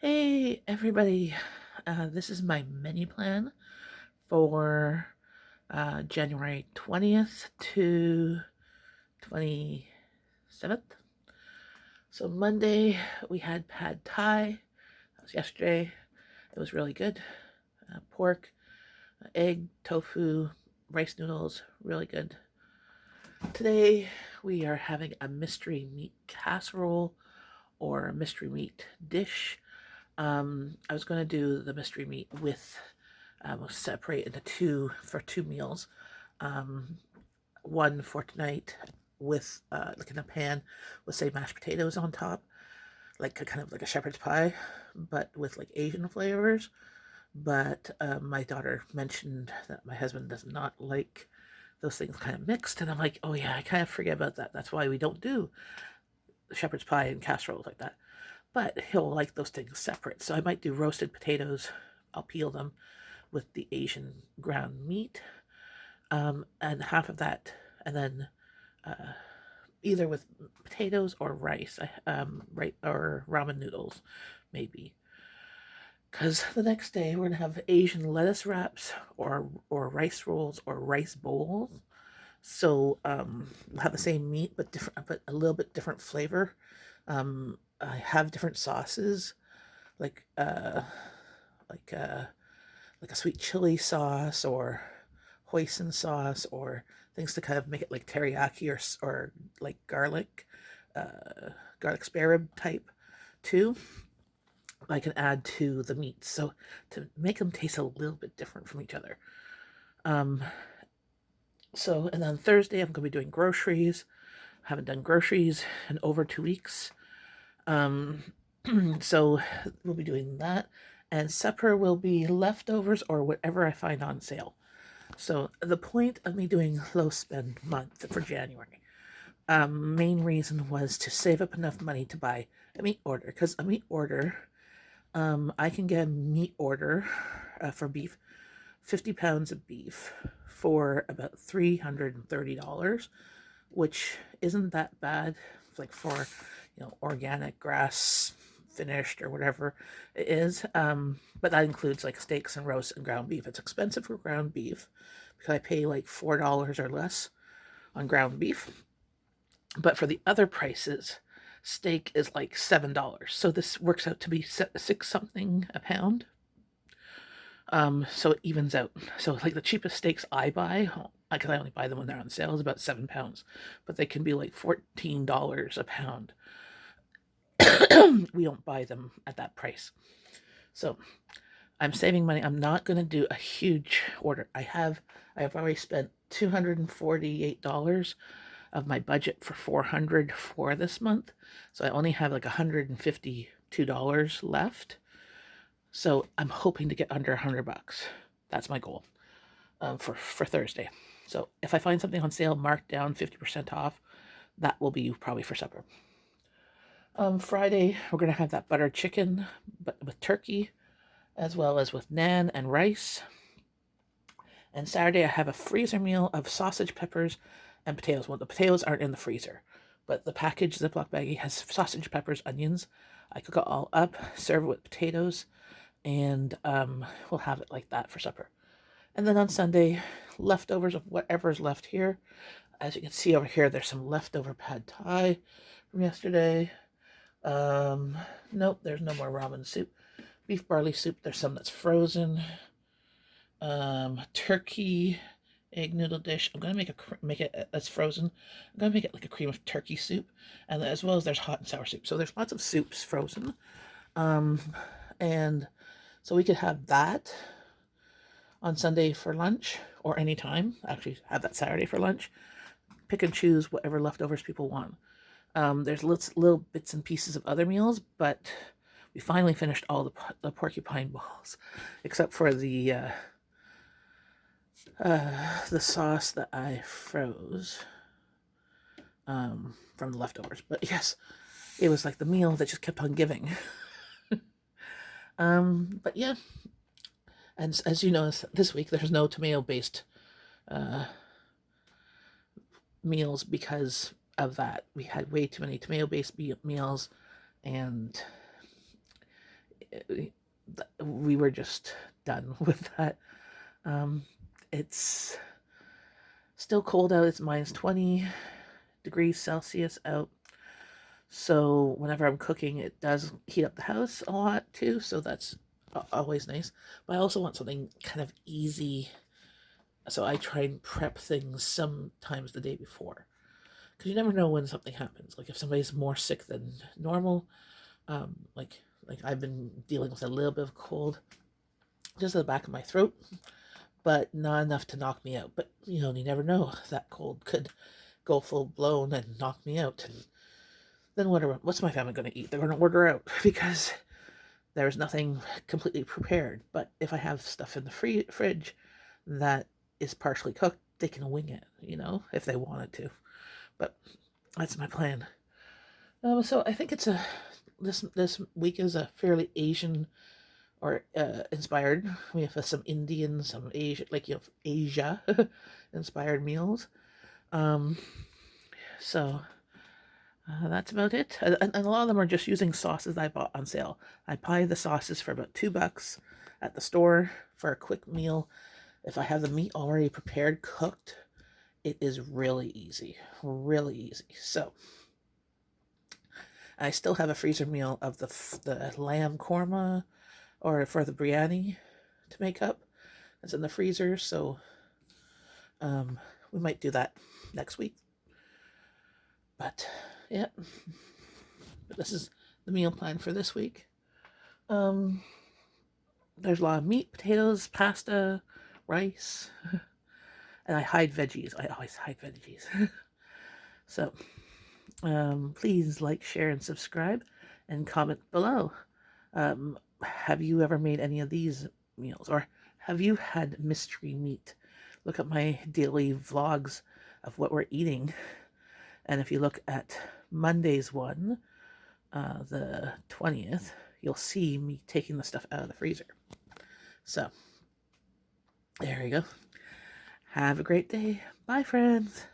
Hey everybody, this is my menu plan for January 20th to 27th. So Monday we had pad thai. That was yesterday. It was really good. Pork, egg, tofu, rice noodles, really good. Today we are having a mystery meat casserole or a mystery meat dish. I was going to do the mystery meat with, we'll separate into two meals. Um, One for tonight with, like in a pan with, say, mashed potatoes on top, like kind of like a shepherd's pie, but with like Asian flavors. But my daughter mentioned that my husband does not like those things kind of mixed. And I'm like, oh yeah, I kind of forget about that. That's why we don't do shepherd's pie and casseroles like that. But he'll like those things separate. So I might do roasted potatoes. I'll peel them with the Asian ground meat, and half of that, and then uh, either with potatoes or rice, right, or ramen noodles, maybe. Because the next day we're gonna have Asian lettuce wraps or rice rolls or rice bowls. So we'll have the same meat but different, but a little bit different flavor. I have different sauces like like uh, like a sweet chili sauce or hoisin sauce or things to kind of make it like teriyaki or like garlic spare rib type too. I can add to the meat so to make them taste a little bit different from each other. Um, and then Thursday I'm going to be doing groceries. I haven't done groceries in over 2 weeks. Um, so we'll be doing that. And supper will be leftovers or whatever I find on sale. So the point of me doing low spend month for January, main reason was to save up enough money to buy a meat order. Because a meat order, I can get a meat order for beef, 50 pounds of beef for about $330, which isn't that bad, like for organic grass finished or whatever it is. But that includes like steaks and roasts and ground beef. It's expensive for ground beef because I pay like $4 or less on ground beef. But for the other prices, steak is like $7. So this works out to be six something a pound. So it evens out. So like the cheapest steaks I buy, because I only buy them when they're on sale, is about £7, but they can be like $14 a pound. We don't buy them at that price. So I'm saving money. I'm not going to do a huge order. I have already spent $248 of my budget for 400 for this month. So I only have like $152 left. So I'm hoping to get under $100. That's my goal for Thursday. So if I find something on sale marked down 50% off, that will be probably for supper. Friday, we're going to have that buttered chicken but with turkey, as well as with naan and rice. And Saturday, I have a freezer meal of sausage, peppers, and potatoes. Well, the potatoes aren't in the freezer, but the package Ziploc baggie has sausage, peppers, onions. I cook it all up, serve it with potatoes, and we'll have it like that for supper. And then on Sunday, leftovers of whatever's left here. As you can see over here, there's some leftover pad thai from yesterday. Nope, there's no more ramen soup. Beef barley soup, there's some that's frozen. Turkey egg noodle dish. I'm gonna make it that's frozen. I'm gonna make it like a cream of turkey soup, and as well as there's hot and sour soup. So there's lots of soups frozen. Um, and so we could have that on Sunday for lunch or anytime. Actually, have that Saturday for lunch. Pick and choose whatever leftovers people want. There's little bits and pieces of other meals, but we finally finished all the porcupine balls, except for the sauce that I froze from the leftovers. But yes, it was like the meal that just kept on giving. But yeah, and as you know, this week there's no tomato-based meals because of that. We had way too many tomato-based meals, and we were just done with that. It's still cold out. It's minus 20 degrees Celsius out. So whenever I'm cooking, it does heat up the house a lot too. So that's always nice. But I also want something kind of easy. So I try and prep things sometimes the day before. Because you never know when something happens. Like if somebody's more sick than normal, like I've been dealing with a little bit of cold just at the back of my throat, but not enough to knock me out. But you never know. That cold could go full blown and knock me out. And then what's my family going to eat? They're going to order out because there's nothing completely prepared. But if I have stuff in the fridge that is partially cooked, they can wing it, if they wanted to. But that's my plan. So I think this week is a fairly Asian or inspired. We have some Indian, some Asia, Asia inspired meals. So that's about it. And a lot of them are just using sauces I bought on sale. I buy the sauces for about $2 at the store for a quick meal. If I have the meat already prepared, cooked, it is really easy. Really easy. So I still have a freezer meal of the lamb korma or for the biryani to make up. It's in the freezer, so we might do that next week. But yeah, this is the meal plan for this week. There's a lot of meat, potatoes, pasta, rice, and I hide veggies. I always hide veggies. So please like, share, and subscribe, and comment below. Have you ever made any of these meals, or have you had mystery meat? Look at my daily vlogs of what we're eating, and if you look at Monday's one, the 20th, you'll see me taking the stuff out of the freezer. So there you go. Have a great day. Bye, friends.